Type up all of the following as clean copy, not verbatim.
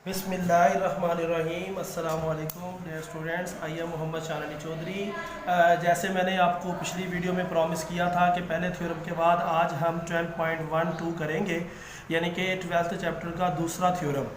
बिस्मिल्लाहिर्रहमानिर्रहीम अस्सलाम वालेकुम dear students. I am Mohammad Shan Ali Chaudhary. जैसे मैंने आपको पिछली वीडियो में प्रॉमिस किया था कि पहले थ्योरम के बाद आज हम 12.12 करेंगे, यानी कि 12th चैप्टर का दूसरा थ्योरम।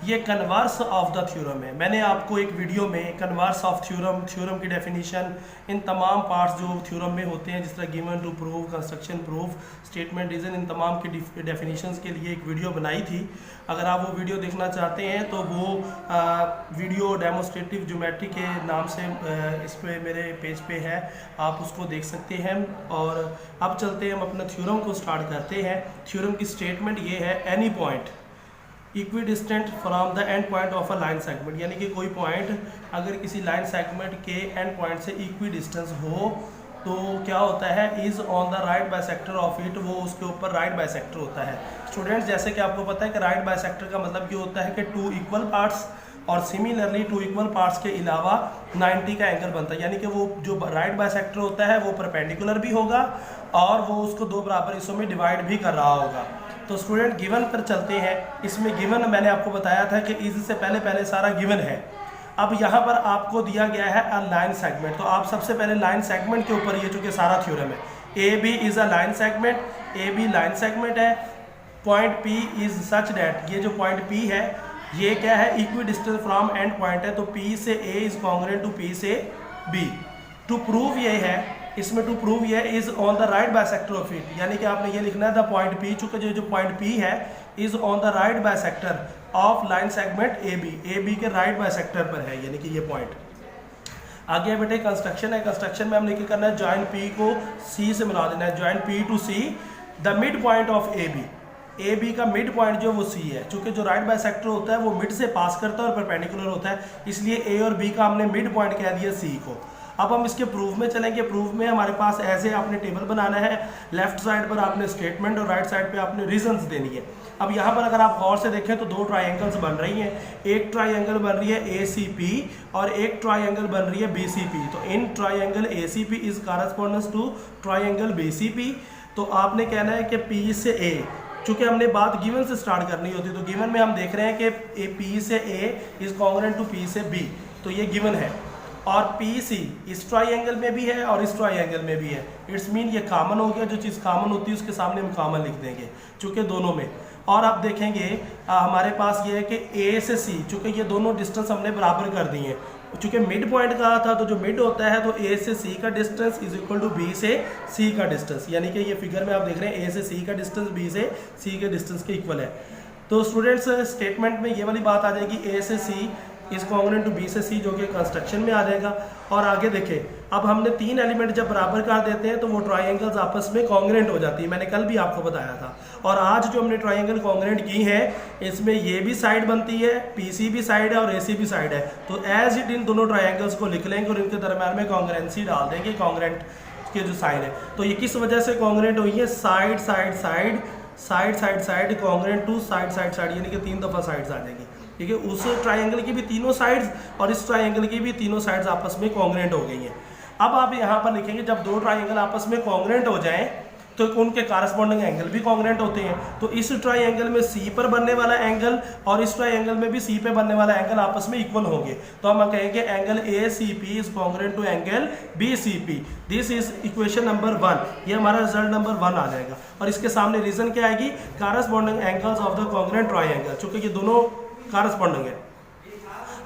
ये कन्वर्स ऑफ द थ्योरम है। मैंने आपको एक वीडियो में कन्वर्स ऑफ थ्योरम की डेफिनेशन, इन तमाम पार्ट्स जो थ्योरम में होते हैं, जिस तरह given, to prove, construction, proof, statement, reason, इन तमाम की डेफिनेशंस के लिए एक वीडियो बनाई थी। अगर आप वो वीडियो देखना चाहते हैं तो वो वीडियो डेमोस्ट्रेटिव ज्योमेट्री के नाम से इस पे मेरे पेज पे है, आप उसको देख सकते हैं। और अब चलते हैं, हम अपना थ्योरम को स्टार्ट करते हैं। थ्योरम की स्टेटमेंट ये है, any point equi distant from the end point of a line segment, यानी कि कोई पॉइंट अगर किसी लाइन सेगमेंट के एंड पॉइंट से इक्वी डिस्टेंस हो तो क्या होता है, is on the right bisector of it, वो उसके ऊपर राइट बाइसेक्टर होता है। स्टूडेंट्स, जैसे कि आपको पता है कि राइट बाइसेक्टर का मतलब ये होता है कि टू इक्वल पार्ट्स, और सिमिलरली टू इक्वल पार्ट्स के अलावा 90 का एंगल बनता है, यानी कि वो जो राइट बाइसेक्टर होता है वो परपेंडिकुलर भी होगा और वो उसको दो बराबर हिस्सों में डिवाइड भी कर रहा होगा। तो स्टूडेंट, गिवन पर चलते हैं। इसमें गिवन मैंने आपको बताया था कि इज से पहले सारा गिवन है। अब यहाँ पर आपको दिया गया है अ लाइन सेगमेंट, तो आप सबसे पहले लाइन सेगमेंट के ऊपर, ये चूँकि सारा थ्योरम है, A B is a line segment, A B line segment है। Point P is such that, ये जो पॉइंट पी है ये क्या है, equidistance from end point है, तो पी से A is congruent to P से बी। टू प्रूव ये है, इसमें टू प्रूव ये is on the right bisector of it, यानी कि आपने ये लिखना है द पॉइंट पी, चूंकि जो पॉइंट पी है is on the right bisector of line segment A B के राइट बाइसेक्टर पर है, यानी कि ये पॉइंट। आगे बेटे कंस्ट्रक्शन है। कंस्ट्रक्शन में हमने क्या करना है, जॉइंट पी को सी से मिला देना है, joint P to C the mid point of A B का मिड पॉइंट जो वो सी है, चूंकि जो राइट बाइसेक्टर होता है वो मिड से पास करता है और परपेंडिकुलर होता है, इसलिए ए और बी का हमने मिड पॉइंट कह दिया सी को। अब हम इसके प्रूफ में चलेंगे। प्रूफ में हमारे पास ऐसे आपने टेबल बनाना है, लेफ्ट साइड पर आपने स्टेटमेंट और राइट साइड पे आपने रीजंस देनी है। अब यहाँ पर अगर आप गौर से देखें तो दो ट्राइंगल्स बन रही हैं, एक ट्राइंगल बन रही है ए सी पी और एक ट्राइंगल बन रही है बी सी पी। तो in triangle A C P is correspondence to triangle B C P. तो आपने कहना है कि पी से ए, चूंकि हमने बात गिवन से स्टार्ट करनी होती है, तो गिवन में हम देख रहे हैं कि पी से A is congruent to P से बी, तो ये गिवन है। और पी सी इस ट्राइंगल में भी है और इस ट्राइंगल में भी है, इट्स मीन ये कॉमन हो गया। जो चीज़ कॉमन होती है उसके सामने हम कॉमन लिख देंगे, चूंकि दोनों में। और आप देखेंगे हमारे पास ये है कि ए से सी, चूंकि ये दोनों डिस्टेंस हमने बराबर कर दी हैं, चूंकि मिड पॉइंट कहा था, तो जो मिड होता है तो ए से सी का distance is equal to B से सी का डिस्टेंस, यानी कि ये फिगर में आप देख रहे हैं ए से सी का डिस्टेंस बी से सी के डिस्टेंस के इक्वल है। तो स्टूडेंट्स, स्टेटमेंट में ये वाली बात आ जाएगी, ए से सी इज कॉन्ग्रुएंट टू बी से सी, जो कि कंस्ट्रक्शन में आ जाएगा। और आगे देखें, अब हमने तीन एलिमेंट जब बराबर कर देते हैं तो वो ट्राइंगल्स आपस में कॉन्ग्रुएंट हो जाती है, मैंने कल भी आपको बताया था। और आज जो हमने ट्राइंगल कॉन्ग्रुएंट की है, इसमें ये भी साइड बनती है, पीसी भी साइड है और एसी भी साइड है। तो एज इट इन दोनों ट्राइंगल्स को लिख लेंगे और इनके दरम्यान में कॉन्ग्रुएंसी डाल देंगे, कॉन्ग्रुएंट के जो साइन है। तो ये किस वजह से कॉन्ग्रुएंट हुई है, side side side side side side congruent to side side side, यानी कि 3 दफ़ा साइड्स आ जाएंगी। ठीक है, उस ट्राइंगल की भी तीनों साइड्स और इस ट्राइंगल की भी तीनों साइड्स आपस में कॉन्ग्रुएंट हो गई हैं। अब आप यहाँ पर लिखेंगे, जब दो ट्राइंगल आपस में कॉन्ग्रुएंट हो जाएं तो उनके कॉरेस्पॉन्डिंग एंगल भी कॉन्ग्रुएंट होते हैं। तो इस ट्राइंगल में सी पर बनने वाला एंगल और इस ट्राइंगल में भी सी पे बनने वाला एंगल आपस में इक्वल होंगे। तो हम कहेंगे angle A C P is congruent to angle B C P. This is equation number 1, ये हमारा रिजल्ट नंबर 1 आ जाएगा। और इसके सामने रीजन क्या आएगी, corresponding angles of the congruent triangle, चूंकि ये दोनों कॉरेस्पॉन्डिंग है।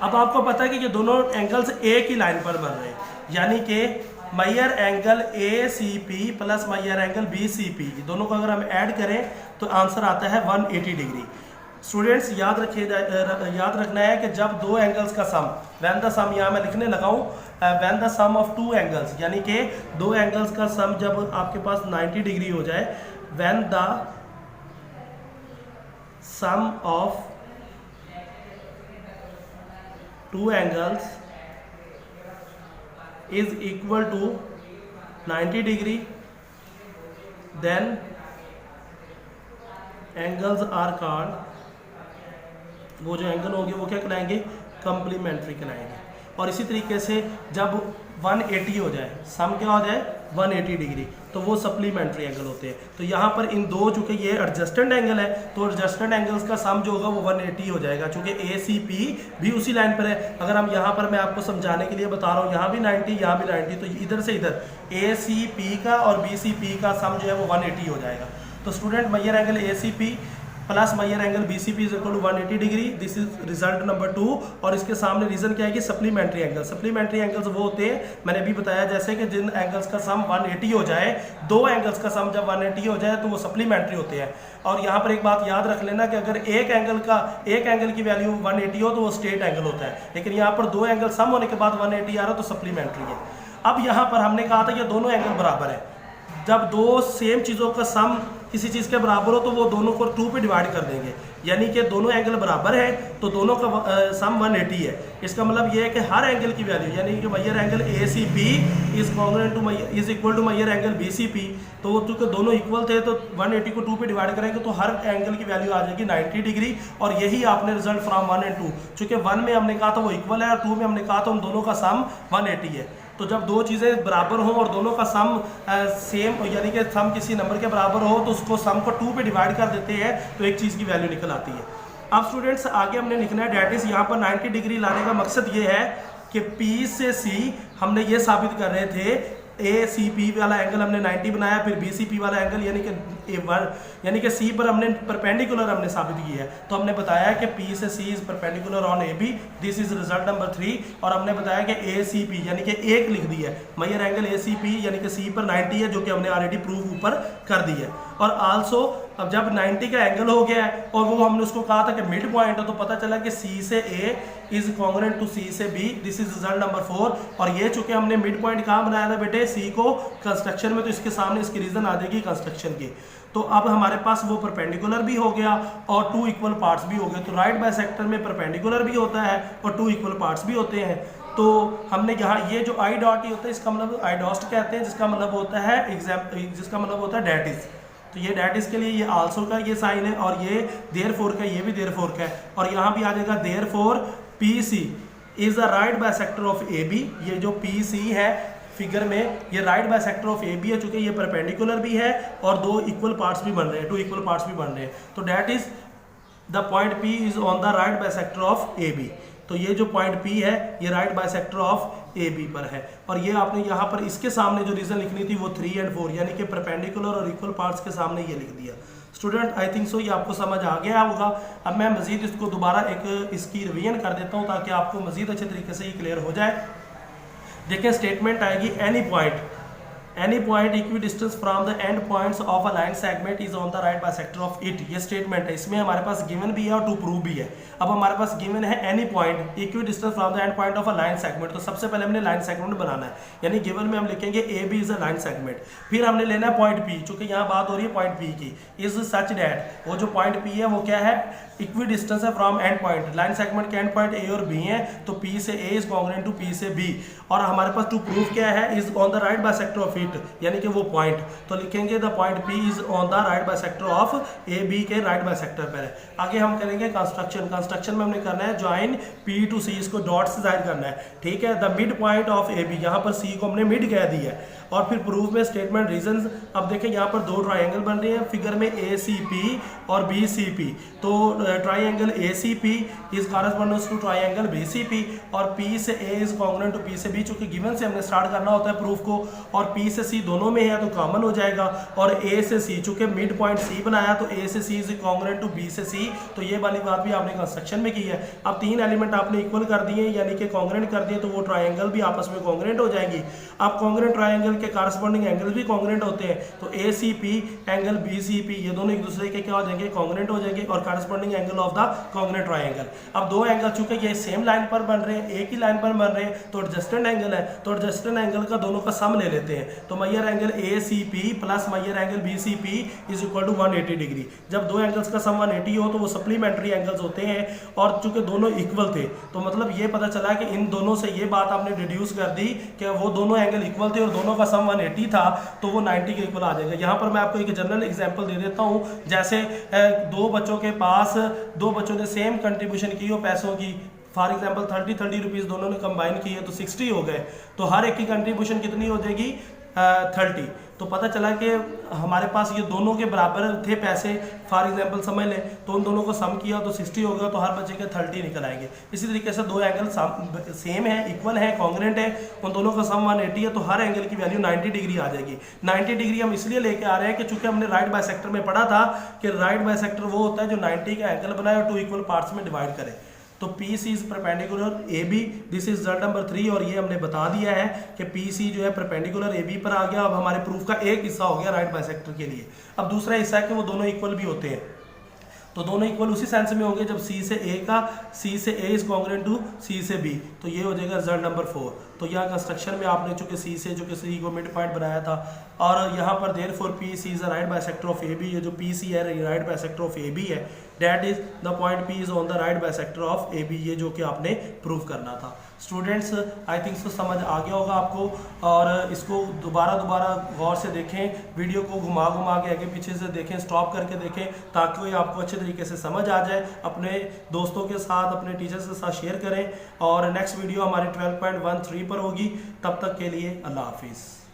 अब आपको पता है कि ये दोनों एंगल्स एक ही लाइन पर बन रहे हैं, यानी कि मायर angle A C P plus मायर एंगल बी सी पी, दोनों को अगर हम ऐड करें तो आंसर आता है 180 डिग्री। स्टूडेंट्स, याद रखना है कि जब दो एंगल्स का सम, व्हेन द सम, यहाँ मैं लिखने लगा हूँ, when the sum of two angles, यानी कि दो एंगल्स का सम जब आपके पास 90 डिग्री हो जाए, when the sum of two angles is equal to 90 degree, then angles are called, वो जो एंगल होंगे वो क्या कहलाएंगे, कंप्लीमेंट्री कहलाएंगे। और इसी तरीके से जब 180 हो जाए, सम क्या हो जाए 180 डिग्री, तो वो सप्लीमेंट्री एंगल होते हैं। तो यहाँ पर इन दो, चूंकि ये एडजस्टेंट एंगल है तो एडजस्टेंट एंगल्स का सम जो होगा वो 180 हो जाएगा, चूंकि ACP भी उसी लाइन पर है। अगर हम यहाँ पर, मैं आपको समझाने के लिए बता रहा हूँ, यहाँ भी 90 यहाँ भी 90, तो इधर से इधर ACP का और BCP का सम जो है वो 180 हो जाएगा। तो स्टूडेंट मयर एंगल ACP प्लस मयर angle BCP is equal to 180 degree, this is result number 2। और इसके सामने रीजन क्या है कि सप्लीमेंट्री एंगल, सप्लीमेंट्री एंगल्स वो होते हैं, मैंने अभी बताया जैसे कि जिन एंगल्स का सम 180 हो जाए, दो एंगल्स का सम जब 180 हो जाए तो वो सप्लीमेंट्री होते हैं। और यहाँ पर एक बात याद रख लेना कि अगर एक एंगल की वैल्यू 180 हो तो वो स्ट्रेट एंगल होता है, लेकिन यहाँ पर दो एंगल सम होने के बाद 180 आ रहा है तो सप्लीमेंट्री है। अब यहाँ पर हमने कहा था कि दोनों एंगल बराबर है, जब दो सेम चीज़ों का सम किसी चीज़ के बराबर हो तो वो दोनों को 2 पे डिवाइड कर देंगे, यानी कि दोनों एंगल बराबर है तो दोनों का सम 180 है। इसका मतलब ये है कि हर एंगल की वैल्यू, यानी कि मयर angle ACP is congruent to is equal to मयर एंगल BCP, तो वो चूँकि दोनों इक्वल थे तो 180 को 2 पे डिवाइड करेंगे तो हर एंगल की वैल्यू आ जाएगी 90 डिग्री। और यही आपने रिजल्ट फ्रॉम 1 और 2, चूँकि 1 में हमने कहा था वो इक्वल है और 2 में हमने कहा था उन दोनों का सम 180 है। तो जब दो चीज़ें बराबर हों और दोनों का सम सेम, यानी कि सम किसी नंबर के बराबर हो तो उसको सम को 2 पे डिवाइड कर देते हैं तो एक चीज़ की वैल्यू निकल आती है। अब स्टूडेंट्स आगे हमने लिखना है डेट इज, यहाँ पर 90 डिग्री लाने का मकसद ये है कि P से C हमने ये साबित कर रहे थे, ACP वाला एंगल हमने 90 बनाया, फिर BCP वाला एंगल यानी कि C पर हमने परपेंडिकुलर हमने साबित किया है। तो हमने बताया कि P से C is perpendicular on AB, this is result number 3। और हमने बताया कि ACP यानी कि एक लिख दी है, मयर एंगल ACP यानी कि C पर 90 है, जो कि हमने ऑलरेडी प्रूफ ऊपर कर दी है। और आल्सो अब जब 90 का एंगल हो गया है और वो हमने उसको कहा था कि मिड पॉइंट है, तो पता चला कि C से A is congruent to C से B, this is result number 4। और ये चूंकि हमने मिड पॉइंट कहाँ बनाया था बेटे, C को कंस्ट्रक्शन में, तो इसके सामने इसकी रीजन आ जाएगी कंस्ट्रक्शन की। तो अब हमारे पास वो परपेंडिकुलर भी हो गया और 2 इक्वल पार्ट्स भी हो गए। तो राइट बाइसेक्टर में परपेंडिकुलर भी होता है और 2 इक्वल पार्ट्स भी होते हैं। तो हमने यहाँ ये जो आई डॉट ही होता है इसका मतलब आइडॉस्ट कहते हैं, जिसका मतलब होता है डेट इज। तो ये डेट इज के लिए ये आल्सो का ये साइन है और ये देयरफॉर का, ये भी देयरफॉर का है। और यहाँ भी आ जाएगा therefore PC is a right bisector of AB। ये जो PC है फिगर में, ये राइट बाइसेक्टर ऑफ AB है, चूंकि ये परपेंडिकुलर भी है और 2 इक्वल पार्ट्स भी बन रहे हैं, 2 इक्वल पार्ट्स भी बन रहे हैं। तो that is the point P is on the right bisector of AB। तो ये जो पॉइंट P है ये राइट बाइसेक्टर ऑफ AB पर है। और ये आपने यहाँ पर इसके सामने जो रीजन लिखनी थी वो 3 और 4, यानी कि परपेंडिकुलर और इक्वल पार्ट्स के सामने ये लिख दिया। स्टूडेंट आई थिंक सो ये आपको समझ आ गया होगा। अब मैं मजीद इसको दोबारा इसकी रिवीजन कर देता हूँ ताकि आपको मजीद अच्छे तरीके से ये क्लियर हो जाए। देखिए स्टेटमेंट आएगी, any point equi distance from the end points of a line segment is on the right bisector of it. ये स्टेटमेंट है, इसमें हमारे पास गिवन भी है और टू प्रूव भी है। अब हमारे पास गिवन है any point equi distance from the end point of a line segment, तो सबसे पहले हमने लाइन सेगमेंट बनाना है, यानी गिवन में हम लिखेंगे AB is a line segment. फिर हमने लेना है पॉइंट P, चूंकि यहाँ बात हो रही है पॉइंट P की, इज सच डैट वो जो पॉइंट P है वो क्या है, इक्वी डिस्टेंस है from end point. Line segment के एंड पॉइंट A और B है, तो P से A is congruent to P से B। और हमारे पास टू प्रूफ क्या है, is on the right bisector of it, यानी कि वो पॉइंट, तो लिखेंगे the point P is on the right bisector of AB के राइट बाइसेक्टर पर है। आगे हम करेंगे कंस्ट्रक्शन में हमने करना है ज्वाइन P टू C, इसको डॉट से जाहिर करना है, ठीक है। The mid point of AB, यहाँ पर C को हमने मिड कह दिया है। और फिर प्रूफ में स्टेटमेंट रीजंस, अब देखें यहाँ पर 2 ट्राइंगल बन रहे हैं फिगर में, ACP और BCP। तो triangle ACP is corresponding to triangle BCP और P से A is congruent to P से B, चूंकि गिवन से हमने स्टार्ट करना होता है प्रूफ को, और P से C दोनों में है तो कॉमन हो जाएगा। और A से C, चूंकि मिड पॉइंट C बनाया तो A से C is congruent to B से C, तो ये वाली बात भी आपने कंस्ट्रक्शन में की है। अब 3 एलिमेंट आपने इक्वल कर दिए, यानी कि कॉन्ग्रुएंट कर दिए, तो वो ट्राइंगल भी आपस में कॉन्ग्रुएंट हो जाएंगी। अब कॉन्ग्रुएंट ट्राइंगल के कॉरेस्पॉन्डिंग एंगल भी कॉन्ग्रुएंट होते हैं, तो ACP एंगल BCP ये दोनों एक दूसरे के क्या हो जाएंगे, कॉन्ग्रुएंट हो जाएंगे, और corresponding angle of the congruent triangle. अब 2 एंगल चूंकि ये सेम लाइन पर बन रहे हैं, एक ही लाइन पर बन रहे हैं, तो एडजस्टेंट एंगल है, तो एडजस्टेंट एंगल का दोनों का सम ले लेते हैं। तो मयर एंगल ACP प्लस मयर angle BCP is equal to 180 degree. जब 2 एंगल्स का सम 180 हो तो वो सप्लीमेंट्री एंगल्स होते हैं, और चूंकि दोनों इक्वल थे तो मतलब ये पता चला कि इन दोनों से ये बात आपने डिड्यूस कर दी कि वो दोनों एंगल इक्वल थे और दोनों का सम 180 था, तो वो 90 के इक्वल आ जाएगा। यहाँ पर मैं आपको एक जनरल एग्जांपल दे देता हूँ, जैसे 2 बच्चों के पास 2 बच्चों ने सेम कंट्रीब्यूशन की हो पैसों की, फॉर एग्जाम्पल 30 रुपीज़ दोनों ने कंबाइन की है तो 60 हो गए, तो हर एक की कंट्रीब्यूशन कितनी हो जाएगी, 30। तो पता चला कि हमारे पास ये दोनों के बराबर थे पैसे, फॉर एग्जांपल समझ लें, तो उन दोनों को सम किया तो 60 होगा, तो हर बच्चे के 30 निकल आएंगे। इसी तरीके से दो एंगल सेम है, इक्वल है, कॉन्ग्रेंट है, उन दोनों का सम 180 है, तो हर एंगल की वैल्यू 90 डिग्री आ जाएगी। 90 डिग्री हम इसलिए लेके आ रहे हैं कि चूंकि हमने राइट बाइसेक्टर में पढ़ा था कि राइट बाइसेक्टर वो होता है जो 90 का एंगल बनाए और 2 इक्वल पार्ट्स में डिवाइड करे। तो PC is perpendicular AB, this is result number 3, और ये हमने बता दिया है कि PC जो है परपेंडिकुलर AB पर आ गया। अब हमारे प्रूफ का एक हिस्सा हो गया राइट बाइसेक्टर के लिए। अब दूसरा हिस्सा है कि वो दोनों इक्वल भी होते हैं। तो दोनों इक्वल उसी सेंस में होंगे जब C से A का C से A is congruent to C से B, तो ये हो जाएगा रिजल्ट नंबर 4। तो यहाँ कंस्ट्रक्शन में आपने चूंकि C से जो कि C को मिड पॉइंट बनाया था, और यहाँ पर therefore PC is the right bisector of AB, ये जो PC है राइट बाइसेक्टर ऑफ AB है, that is the point P is on the right bisector of AB, ये जो कि आपने प्रूव करना था। स्टूडेंट्स आई थिंक सो समझ आ गया होगा आपको, और इसको दोबारा गौर से देखें, वीडियो को घुमा के आगे पीछे से देखें, स्टॉप करके देखें, ताकि वो आपको अच्छे तरीके से समझ आ जाए। अपने दोस्तों के साथ, अपने टीचर्स के साथ शेयर करें, और नेक्स्ट वीडियो हमारी 12.13 पर होगी। तब तक के लिए अल्लाह हाफिज़।